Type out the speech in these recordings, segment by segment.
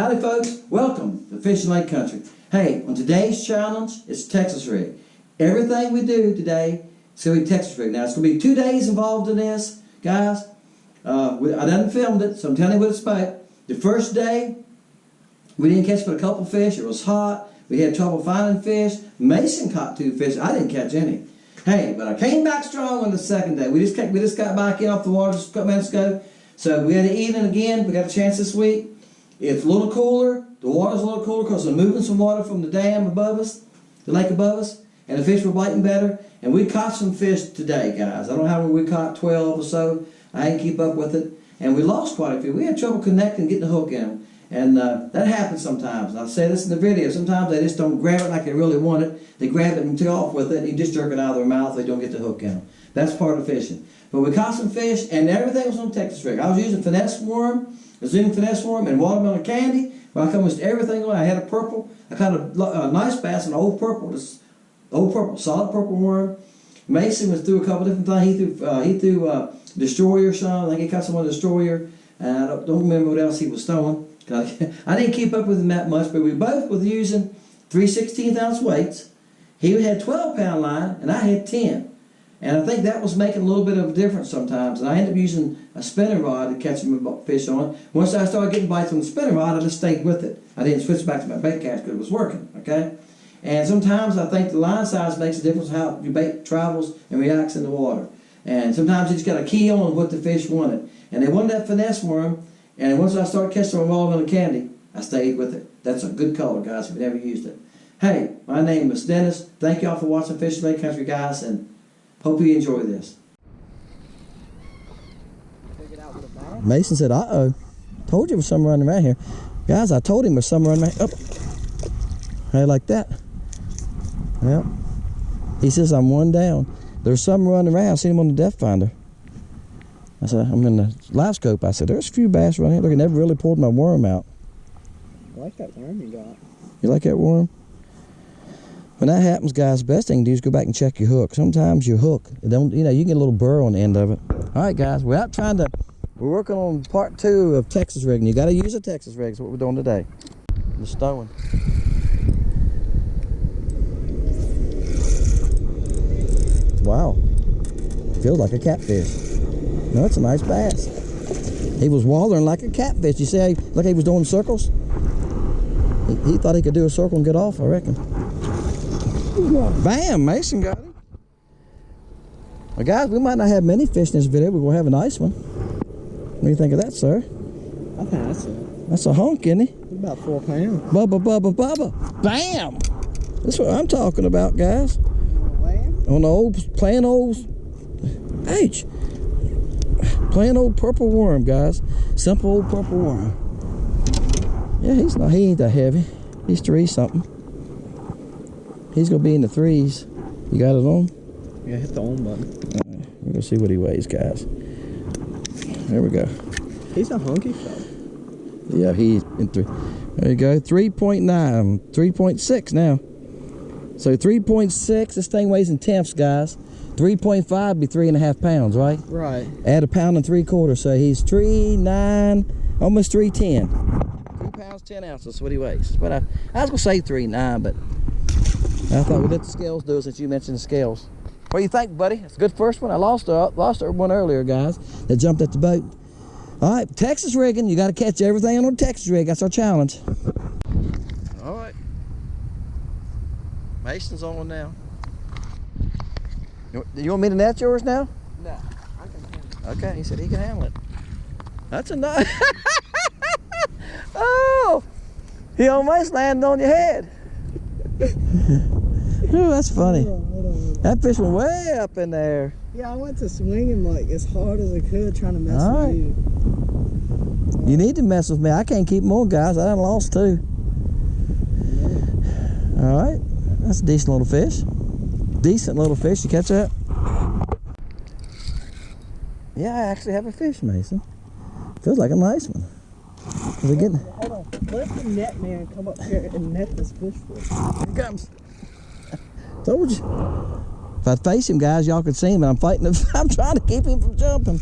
Howdy folks, welcome to Fishing Lake Country. Hey, on today's challenge, it's Texas rig. Everything we do today is going to be Texas rig. Now it's going to be 2 days involved in this, guys. I done filmed it, so I'm telling you what it's about. The first day, we didn't catch but a couple fish. It was hot. We had trouble finding fish. Mason caught 2 fish. I didn't catch any. Hey, but I came back strong on the second day. We just got back in off the water just a couple minutes ago. So we had an evening again. We got a chance this week. It's a little cooler. The water's a little cooler because they're moving some water from the dam above us, the lake above us, and the fish were biting better. And we caught some fish today, guys. I don't know how many we caught, 12 or so. I didn't keep up with it. And we lost quite a few. We had trouble connecting, getting the hook in them. And that happens sometimes. And I'll say this in the video. Sometimes they just don't grab it like they really want it. They grab it and take off with it, and you just jerk it out of their mouth. They don't get the hook in them. That's part of fishing. But we caught some fish, and everything was on Texas rig. I was using finesse worm, a Zoom finesse worm, and watermelon candy. But I almost everything on. I had a purple. I caught a nice bass, an old purple, solid purple worm. Mason was through a couple different things. He threw destroyer some. I think he caught some on destroyer. And I don't remember what else he was throwing. I didn't keep up with him that much, but we both were using 3/16 ounce weights. He had 12-pound line, and I had 10. And I think that was making a little bit of a difference sometimes. And I ended up using a spinning rod to catch fish on. Once I started getting bites on the spinning rod, I just stayed with it. I didn't switch back to my bait cast because it was working, okay? And sometimes I think the line size makes a difference how your bait travels and reacts in the water. And sometimes you just got to key on what the fish wanted. And they wanted that finesse worm. And once I started catching my watermelon candy, I stayed with it. That's a good color, guys, if you never used it. Hey, my name is Dennis. Thank y'all for watching Fishing Lake Country, guys, and hope you enjoy this. Mason said, uh-oh. Told you there was something running around here. Guys, I told him there was something running around. Oh. Hey, like that. Well, he says I'm one down. There's something running around. I seen him on the depth finder. I said, I'm in the livescope. I said, there's a few bass running here. Look, I never really pulled my worm out. I like that worm you got. You like that worm? When that happens, guys, the best thing to do is go back and check your hook. Sometimes your hook, you can get a little burr on the end of it. All right, guys, we're working on part 2 of Texas rigging. You got to use a Texas rig. That's what we're doing today. Just throwing. Wow. Feels like a catfish. No, it's a nice bass. He was wallering like a catfish. You see, look, he was doing circles. He thought he could do a circle and get off, I reckon. Bam! Mason got him. Well, guys, we might not have many fish in this video. We're going to have a nice one. What do you think of that, sir? I think that's a hunk, isn't he? It's about 4 pounds. Bubba, bubba, bubba. Bam! That's what I'm talking about, guys. On the plain old purple worm, guys. Simple old purple worm. Yeah, he ain't that heavy. He's 3 something. He's gonna be in the 3s. You got it on? Yeah, hit the on button. Right, we're gonna see what he weighs, guys. There we go. He's a hunky fellow. Yeah, he's in 3. There you go. 3.9. 3.6 now. So 3.6. This thing weighs in tenths, guys. 3.5 be 3.5 pounds, right? Right. Add 1 3/4, so he's 3.9, almost 3.10. 3 pounds 10 ounces. That's what he weighs. But I was gonna say 3.9, but I thought we'd let the scales do it since you mentioned the scales. What do you think, buddy? It's a good first one. I lost one earlier, guys, that jumped at the boat. All right, Texas rigging. You got to catch everything on a Texas rig. That's our challenge. All right. Mason's on now. You want me to net yours now? No, I can handle it. Okay, he said he can handle it. That's a nice. Oh, he almost landed on your head. Ooh, that's funny. Hold on. That fish went way up in there. Yeah, I went to swing him like as hard as I could, trying to mess with you. You need to mess with me. I can't keep them on, guys. I done lost 2. All right, that's a decent little fish. Decent little fish. You catch that? Yeah, I actually have a fish, Mason. Feels like a nice one. Is it getting? Hold on. Let the net man come up here and net this fish for us. Here he comes. Told you. If I face him, guys, y'all could see him, and I'm fighting him. I'm trying to keep him from jumping.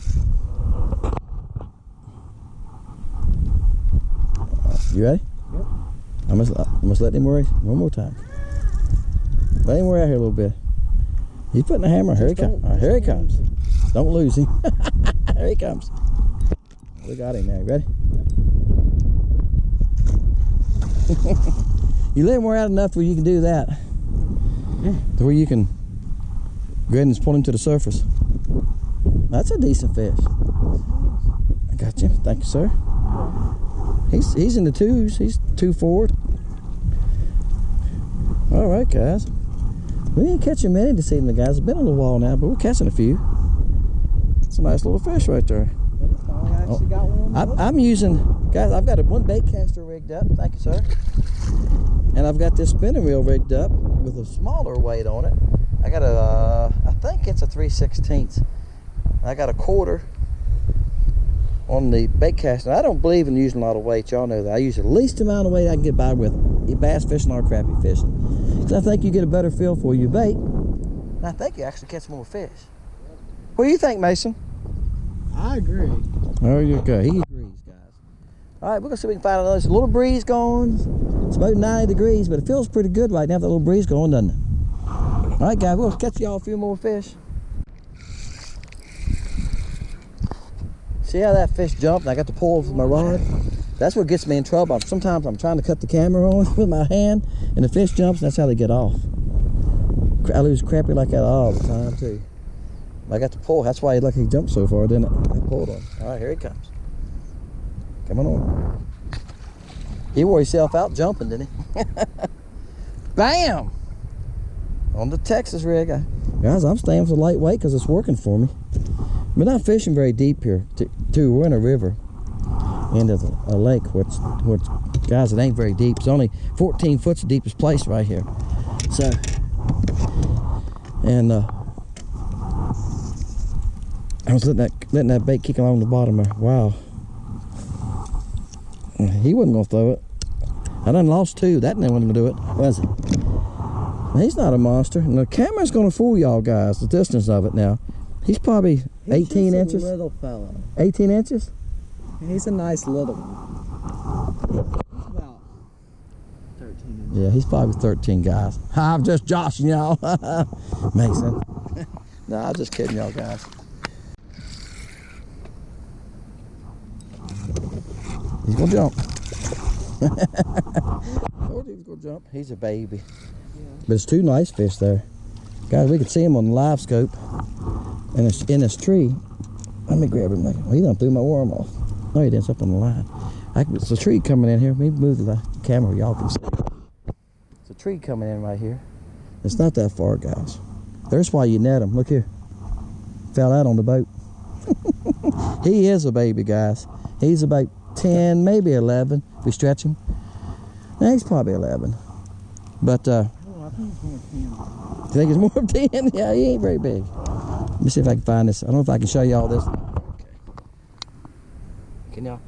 You ready? Yep. I must let him worry one more time. Let him worry out here a little bit. He's putting the hammer. Here he comes. Here he comes. Don't lose him. Here he comes. We got him now. You ready? You let him wear out enough where you can do that. To where you can go ahead and just pull him to the surface. That's a decent fish. I got you. Thank you, sir. He's in the twos. He's 2 forward. All right, guys. We ain't catching many this evening, guys. It's been a little while now, but we're catching a few. It's a nice little fish right there. I actually got one. I'm using, guys, I've got one bait caster rigged up. Thank you, sir. And I've got this spinning reel rigged up with a smaller weight on it. I got I think it's a 3/16. I got a 1/4 on the bait caster. I don't believe in using a lot of weight. Y'all know that. I use the least amount of weight I can get by with bass fishing or crappie fishing. Because I think you get a better feel for your bait. And I think you actually catch more fish. What do you think, Mason? I agree. There you go. He agrees, guys. All right, we're going to see if we can find another. There's a little breeze going. It's about 90 degrees, but it feels pretty good right now with that little breeze going, doesn't it? All right, guys, we'll catch y'all a few more fish. See how that fish jumped? I got to pull with my rod. That's what gets me in trouble. Sometimes I'm trying to cut the camera on with my hand, and the fish jumps, and that's how they get off. I lose crappie like that all the time, too. I got to pull. That's why he lucky he jumped so far, didn't it? I pulled on. All right, here he comes. Come on. He wore himself out jumping, didn't he? Bam! On the Texas rig. Guys, I'm staying for lightweight because it's working for me. We're not fishing very deep here, too. We're in a river into a lake, which, guys, it ain't very deep. It's only 14 foot's the deepest place right here. So, and I was letting that bait kick along the bottom there. Wow. He wasn't gonna throw it. I done lost 2. That wasn't gonna do it, was he? He's not a monster. And the camera's gonna fool y'all guys, the distance of it now. He's probably 18 inches. Little fella. 18 inches? He's a nice little one. He's about 13 inches. Yeah, he's probably 13, guys. I'm just joshing y'all. Mason. Nah, I'm just kidding y'all guys. He's gonna jump. Told you he was gonna jump. He's a baby. Yeah. But it's 2 nice fish there. Guys, we can see him on the live scope. And it's in this tree. Let me grab him. Well, he done threw my worm off. No, he didn't. It's up on the line. It's a tree coming in here. Let me move the camera. Y'all can see. It's a tree coming in right here. It's not that far, guys. There's why you net him. Look here. Fell out on the boat. He is a baby, guys. He's about 10, maybe 11, if we stretch him. Nah, he's probably 11. But, I think it's more 10. you think it's more than 10? Yeah, he ain't very big. Let me see if I can find this. I don't know if I can show you all this. Okay. Can y'all?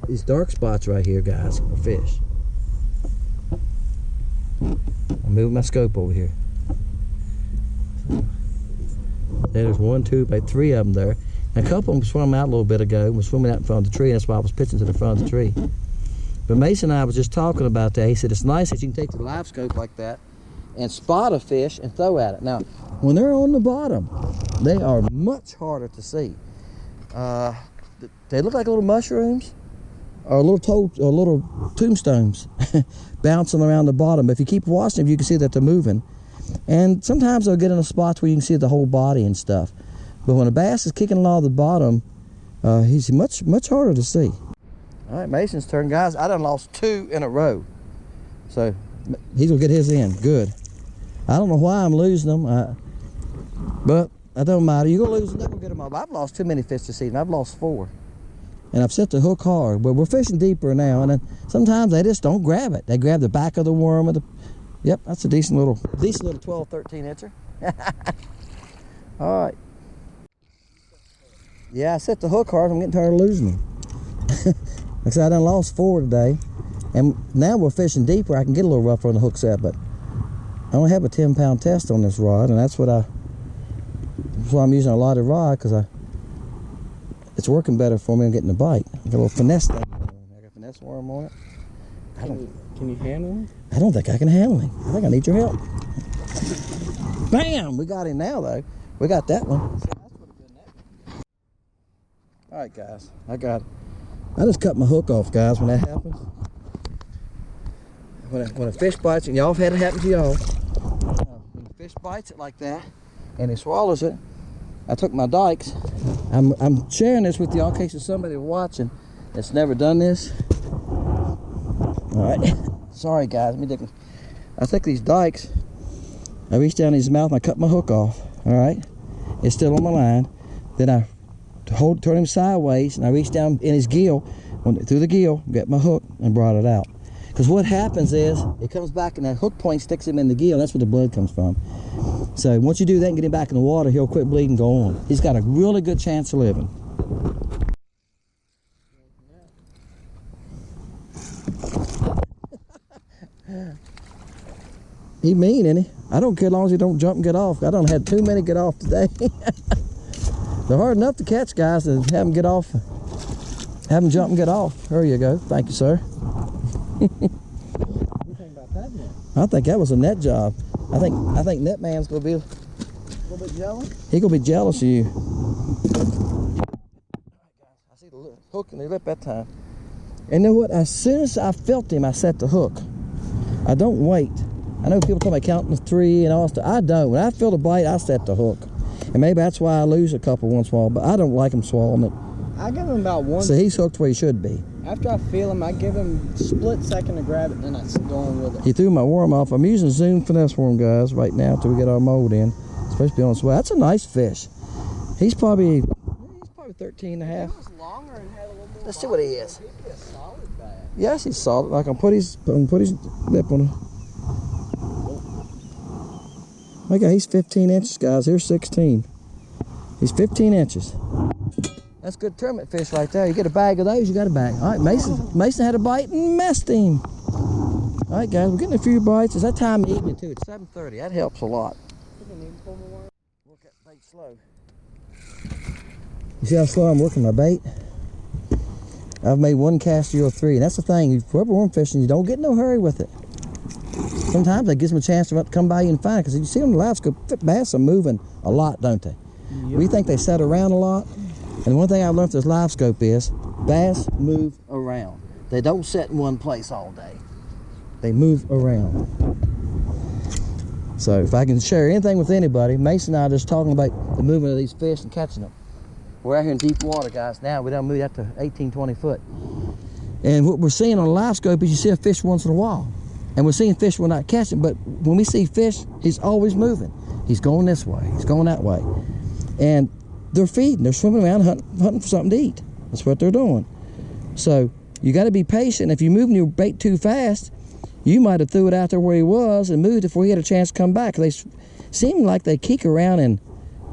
These dark spots right here, guys, are fish. I'm moving my scope over here. There's 1, 2, about 3 of them there. And a couple of them swam out a little bit ago. Was swimming out in front of the tree. That's why I was pitching to the front of the tree. But Mason and I was just talking about that. He said it's nice that you can take the live scope like that and spot a fish and throw at it. Now, when they're on the bottom, they are much harder to see. They look like little mushrooms or little tombstones bouncing around the bottom. But if you keep watching them, you can see that they're moving. And sometimes they'll get in a spot where you can see the whole body and stuff. But when a bass is kicking along the bottom, he's much harder to see. All right, Mason's turn, guys. I done lost 2 in a row. So he's gonna get his in, good. I don't know why I'm losing them, but it don't matter. You're gonna lose them, they're gonna get them all. I've lost too many fish this season. I've lost 4. And I've set the hook hard, but we're fishing deeper now, and then sometimes they just don't grab it. They grab the back of the worm or the, yep, that's a decent little 12, 13 incher. All right. Yeah, I set the hook hard. I'm getting tired of losing them. Like I said, I done lost 4 today. And now we're fishing deeper. I can get a little rougher on the hook set, but I only have a 10-pound test on this rod, and that's why I'm using a lighter rod, because it's working better for me and getting the bite. I got a little finesse thing going on. I got finesse bass worm on it. Can you handle him? I don't think I can handle him. I think I need your help. Bam! We got him now, though. We got that one. All right, guys. I got it. I just cut my hook off, guys, when that happens. When a fish bites, and y'all have had it happen to y'all. When the fish bites it like that, and he swallows it, I took my dikes. I'm sharing this with y'all in case there's somebody watching that's never done this. All right. Sorry, guys. I took these dikes. I reached down in his mouth and I cut my hook off. All right. It's still on my line. Then I turn him sideways and I reached down in his gill, through the gill, got my hook and brought it out. Because what happens is it comes back and that hook point sticks him in the gill. That's where the blood comes from. So once you do that and get him back in the water, he'll quit bleeding and go on. He's got a really good chance of living. He mean, ain't he? I don't care as long as he don't jump and get off. I done had too many get off today. They're hard enough to catch, guys, to have them get off. Have them jump and get off. There you go. Thank you, sir. What do you think about that net? I think that was a net job. I think net man's gonna be A little bit jealous? He gonna be jealous of you. I see the hook in the lip that time. And you know what? As soon as I felt him, I set the hook. I don't wait. I know people talk about counting to 3 and all stuff. I don't. When I feel the bite, I set the hook. And maybe that's why I lose a couple once in a while, but I don't like him swallowing it. I give him about one. So he's hooked where he should be. After I feel him, I give him a split second to grab it, and then I go on with it. He threw my worm off. I'm using Zoom finesse worm, guys, right now until we get our mold in. It's supposed to be on its way. That's a nice fish. He's probably 13 and a half. If it was longer and had a little more. Let's see what he is. He'd be a solid bag. Yes, he's solid. I can put his lip on him. Okay, he's 15 inches, guys. Here's 16. He's 15 inches. That's good tournament fish right there. You get a bag of those, you got a bag. All right, Mason had a bite and messed him. All right, guys, we're getting a few bites. It's that time of evening, too. It's 7:30. That helps a lot. Work that bait slow. You see how slow I'm working my bait? I've made one cast, you're 3. And that's the thing. If you're worm fishing, you don't get in no hurry with it. Sometimes that gives them a chance to come by you and find it. Because you see on the livescope, bass are moving a lot, don't they? Yep. We think they set around a lot. And one thing I've learned with this livescope is bass move around. They don't sit in one place all day. They move around. So if I can share anything with anybody, Mason and I are just talking about the movement of these fish and catching them. We're out here in deep water, guys. Now we done moved out to 18, 20 foot. And what we're seeing on the livescope is you see a fish once in a while. And we're seeing fish we're not catching, but when we see fish, he's always moving. He's going this way, he's going that way. And they're feeding, they're swimming around hunting for something to eat. That's what they're doing. So you got to be patient. If you're moving your bait too fast, you might have threw it out there where he was and moved before he had a chance to come back. They seem like they kick around in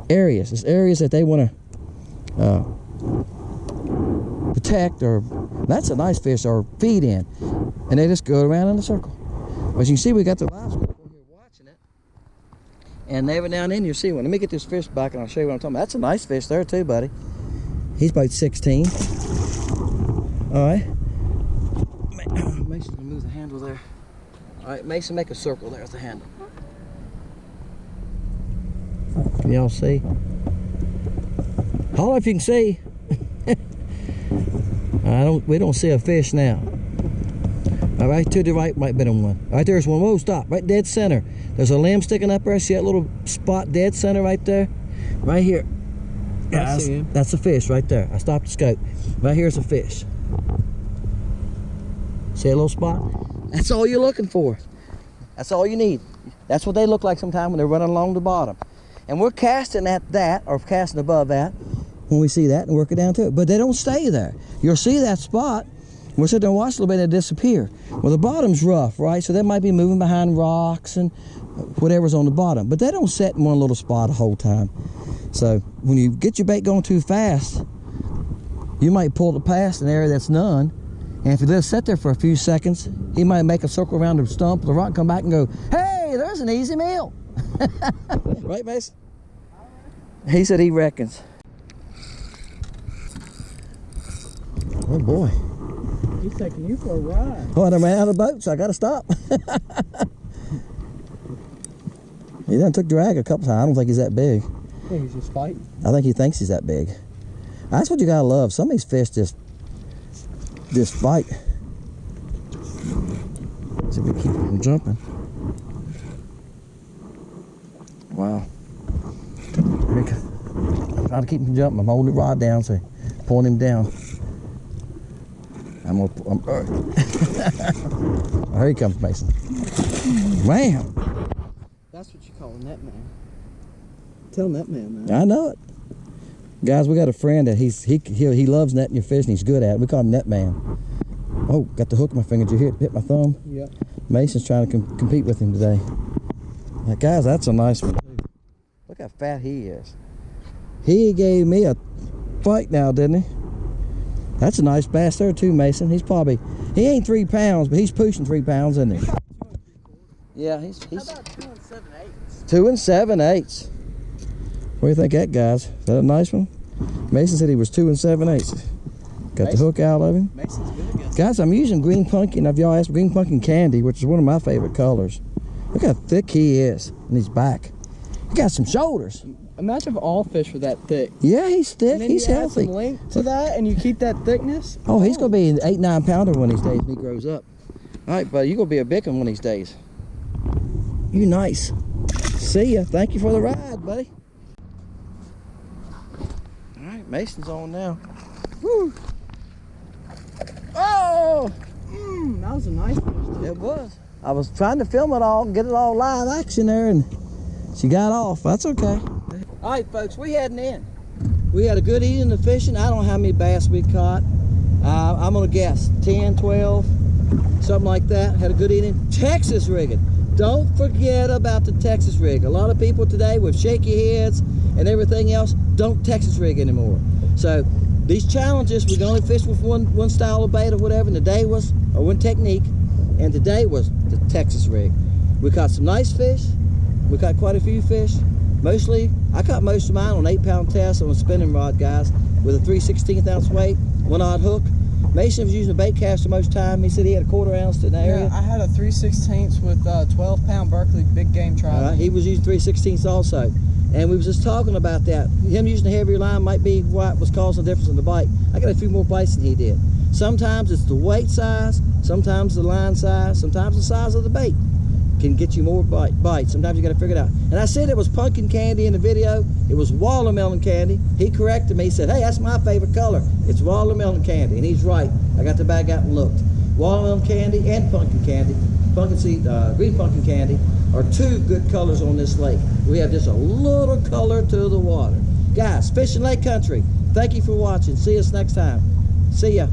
areas. It's areas that they want to protect, or that's a nice fish, or feed in. And they just go around in a circle. As you can see, we got the live scope over here watching it. And every now and then you see one. Let me get this fish back and I'll show you what I'm talking about. That's a nice fish there too, buddy. He's about 16. All right. Mason's gonna move the handle there. All right, Mason, make a circle. There's the handle. Can y'all see? Holler if you can see. We don't see a fish now. All right, to the right might have been on one. Right there's one. Whoa, stop. Right dead center. There's a limb sticking up there. See that little spot dead center right there? Right here. Guys, that's a fish right there. I stopped the scope. Right here's a fish. See a little spot? That's all you're looking for. That's all you need. That's what they look like sometimes when they're running along the bottom. And we're casting at that, or casting above that, when we see that and work it down to it. But they don't stay there. You'll see that spot. We'll sit there and watch a little bit and disappear. Well, the bottom's rough, right? So they might be moving behind rocks and whatever's on the bottom. But they don't sit in one little spot the whole time. So when you get your bait going too fast, you might pull it past an area that's none. And if you just sit there for a few seconds, he might make a circle around the stump, the rock, come back and go, hey, there's an easy meal. Right, Mason? He said he reckons. Oh boy. He's taking you for a ride. Oh, I done ran out of the boat, so I got to stop. He done took drag a couple times. I don't think he's that big. Yeah, he's just fighting. I think he thinks he's that big. That's what you gotta love. Some of these fish just fight. See if we keep him jumping. Wow. I'm trying to keep him jumping. I'm holding the rod down, so pulling him down. Here he comes, Mason. Wham! That's what you call a net man. Tell net man, man. I know it. Guys, we got a friend that he loves netting your fish and he's good at it. We call him Net Man. Oh, got the hook in my finger. Did you hit my thumb? Yep. Mason's trying to compete with him today. Like, guys, that's a nice one. Look how fat he is. He gave me a fight now, didn't he? That's a nice bass there too, Mason. He ain't 3 pounds, but he's pushing 3 pounds, isn't he? Yeah, he's How about 2 7/8? 2 7/8. What do you think of that, guys? Is that a nice one? Mason said he was 2 7/8. Got the hook out of him. Mason's good, I guess. Guys, I'm using green pumpkin. If y'all asked, green pumpkin candy, which is one of my favorite colors. Look how thick he is in his back. He got some shoulders. Imagine if all fish were that thick. Yeah, he's thick. And then He's you add healthy. some length to that, and you keep that thickness. Oh, he's gonna be an 8, 9 pounder one of these days when he grows up. All right, buddy, you're gonna be a big one of these days. You nice. See ya. Thank you for the ride, buddy. All right, Mason's on now. Woo! Oh! That was a nice fish. It was. I was trying to film it all, get it all live action there, and she got off. That's okay. All right, folks, we heading in. We had a good eating and fishing. I don't know how many bass we caught. I'm gonna guess 10, 12, something like that. Had a good eating. Texas rigging. Don't forget about the Texas rig. A lot of people today with shaky heads and everything else don't Texas rig anymore. So these challenges, we can only fish with one style of bait or whatever, and today was, or one technique, and today was the Texas rig. We caught some nice fish. We caught quite a few fish. Mostly, I caught most of mine on 8-pound test on a spinning rod, guys, with a 3/16 ounce weight, 1/0 hook. Mason was using a bait caster most time. He said he had a 1/4 ounce in the area. Yeah, I had a 3/16 with 12-pound Berkeley big game try. He was using 3/16 also. And we was just talking about that. Him using a heavier line might be what was causing the difference in the bite. I got a few more bites than he did. Sometimes it's the weight size, sometimes the line size, sometimes the size of the bait can get you more bites. Sometimes you got to figure it out. And I said it was pumpkin candy in the video. It was watermelon candy. He corrected me. He said, hey, that's my favorite color. It's watermelon candy. And he's right. I got the bag out and looked. Watermelon candy and pumpkin candy, green pumpkin candy, are 2 good colors on this lake. We have just a little color to the water. Guys, fishing lake country. Thank you for watching. See us next time. See ya.